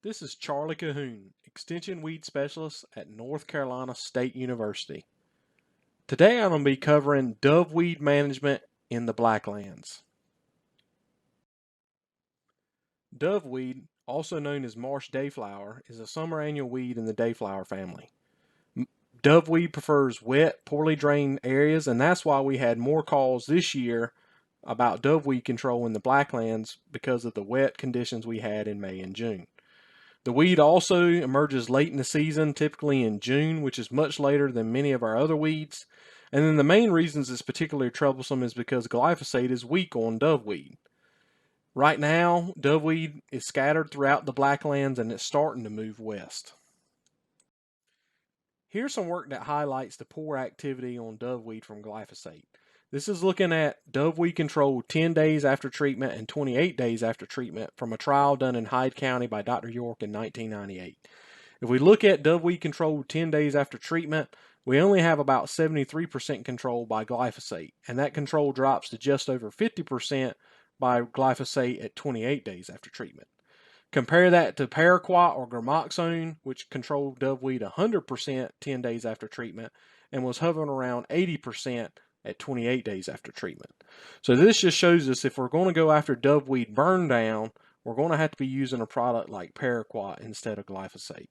This is Charlie Cahoon, Extension Weed Specialist at North Carolina State University. Today I'm going to be covering doveweed management in the Blacklands. Doveweed, also known as marsh dayflower, is a summer annual weed in the dayflower family. Doveweed prefers wet, poorly drained areas, and that's why we had more calls this year about doveweed control in the Blacklands because of the wet conditions we had in May and June. The weed also emerges late in the season, typically in June, which is much later than many of our other weeds. And then the main reasons it's particularly troublesome is because glyphosate is weak on doveweed. Right now, doveweed is scattered throughout the Blacklands and it's starting to move west. Here's some work that highlights the poor activity on doveweed from glyphosate. This is looking at doveweed control 10 days after treatment and 28 days after treatment from a trial done in Hyde County by Dr. York in 1998. If we look at doveweed control 10 days after treatment, we only have about 73% control by glyphosate, and that control drops to just over 50% by glyphosate at 28 days after treatment. Compare that to paraquat or gramoxone, which controlled doveweed 100% 10 days after treatment and was hovering around 80% at 28 days after treatment. So this just shows us if we're going to go after doveweed burn down, we're going to have to be using a product like paraquat instead of glyphosate.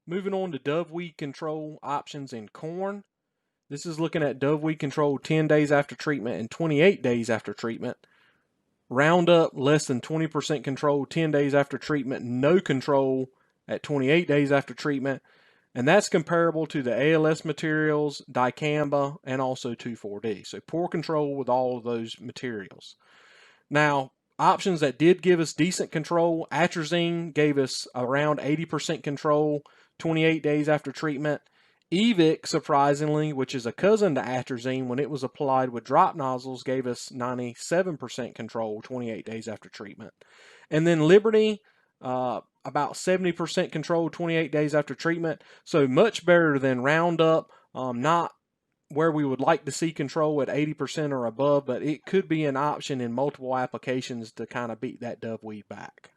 Moving on to doveweed control options in corn. This is looking at doveweed control 10 days after treatment and 28 days after treatment. Roundup less than 20% control 10 days after treatment, no control at 28 days after treatment. And that's comparable to the ALS materials, dicamba, and also 2,4-D. So poor control with all of those materials. Now, options that did give us decent control, atrazine gave us around 80% control 28 days after treatment. Evic, surprisingly, which is a cousin to atrazine, when it was applied with drop nozzles, gave us 97% control 28 days after treatment. And then Liberty, about 70% control 28 days after treatment. So much better than Roundup. Not where we would like to see control at 80% or above, but it could be an option in multiple applications to kind of beat that doveweed back.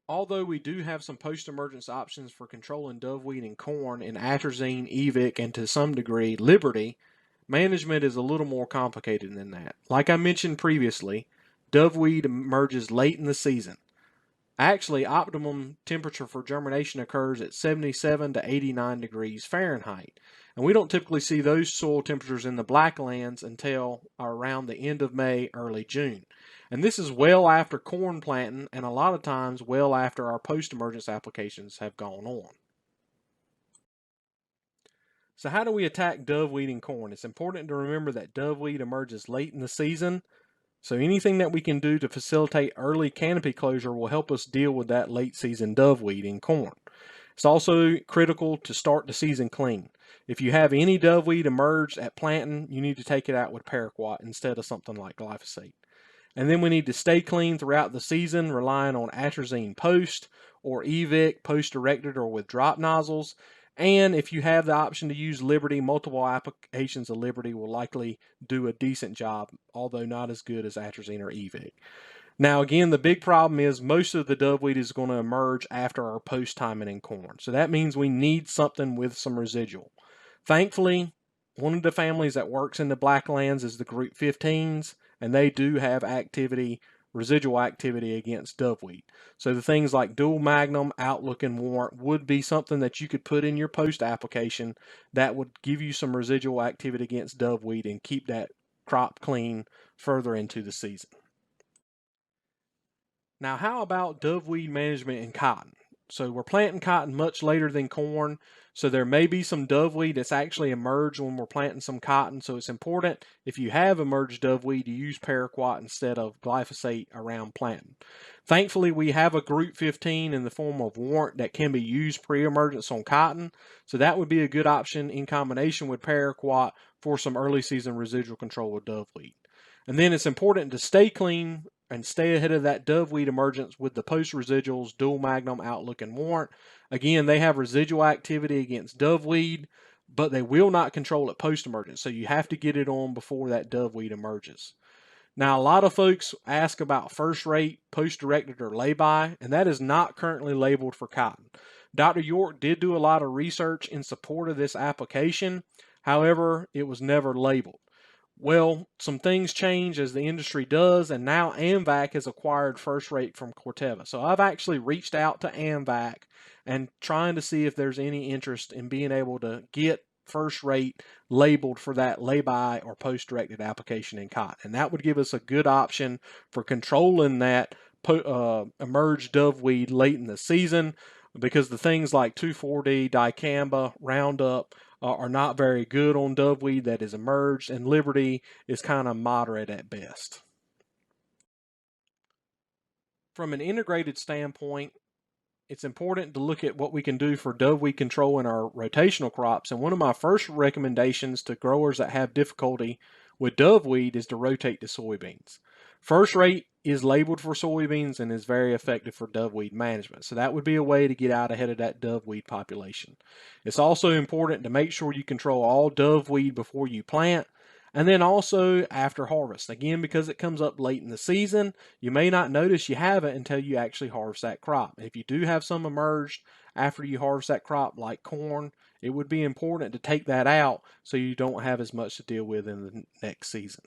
Although we do have some post-emergence options for controlling doveweed in corn in atrazine, Evic, and to some degree Liberty, management is a little more complicated than that. Like I mentioned previously, doveweed emerges late in the season. Actually, optimum temperature for germination occurs at 77 to 89 degrees Fahrenheit. And we don't typically see those soil temperatures in the Blacklands until around the end of May, early June. And this is well after corn planting and a lot of times well after our post-emergence applications have gone on. So how do we attack doveweed in corn? It's important to remember that doveweed emerges late in the season. So anything that we can do to facilitate early canopy closure will help us deal with that late season doveweed in corn. It's also critical to start the season clean. If you have any doveweed emerged at planting, you need to take it out with paraquat instead of something like glyphosate. And then we need to stay clean throughout the season, relying on atrazine post or Evic post-directed or with drop nozzles. And if you have the option to use Liberty, multiple applications of Liberty will likely do a decent job, although not as good as atrazine or Evic. Now again, the big problem is most of the doveweed is going to emerge after our post-timing in corn. So that means we need something with some residual. Thankfully, one of the families that works in the Blacklands is the group 15s, and they do have activity, residual activity against doveweed. So the things like dual magnum, outlook, and warrant would be something that you could put in your post application that would give you some residual activity against doveweed and keep that crop clean further into the season. Now, how about doveweed management in cotton? So we're planting cotton much later than corn, so there may be some doveweed that's actually emerged when we're planting some cotton. So it's important, if you have emerged doveweed, to use paraquat instead of glyphosate around planting. Thankfully, we have a group 15 in the form of warrant that can be used pre-emergence on cotton, so that would be a good option in combination with paraquat for some early season residual control of doveweed. And then it's important to stay clean and stay ahead of that doveweed emergence with the post residuals, dual magnum, outlook, and warrant. Again, they have residual activity against doveweed, but they will not control it post emergence. So you have to get it on before that doveweed emerges. Now, a lot of folks ask about first rate, post-directed, or lay-by, and that is not currently labeled for cotton. Dr. York did do a lot of research in support of this application. However, it was never labeled. Well, some things change as the industry does, and now AMVAC has acquired first rate from Corteva. So I've actually reached out to AMVAC and trying to see if there's any interest in being able to get first rate labeled for that lay-by or post-directed application in cotton. And that would give us a good option for controlling that emerged doveweed late in the season, because the things like 2,4-D, dicamba, Roundup are not very good on doveweed that is emerged, and Liberty is kind of moderate at best. From an integrated standpoint, it's important to look at what we can do for doveweed control in our rotational crops. And one of my first recommendations to growers that have difficulty with doveweed is to rotate to soybeans. First rate is labeled for soybeans and is very effective for doveweed management. So that would be a way to get out ahead of that doveweed population. It's also important to make sure you control all doveweed before you plant, and then also after harvest. Again, because it comes up late in the season, you may not notice you have it until you actually harvest that crop. If you do have some emerged after you harvest that crop, like corn, it would be important to take that out so you don't have as much to deal with in the next season.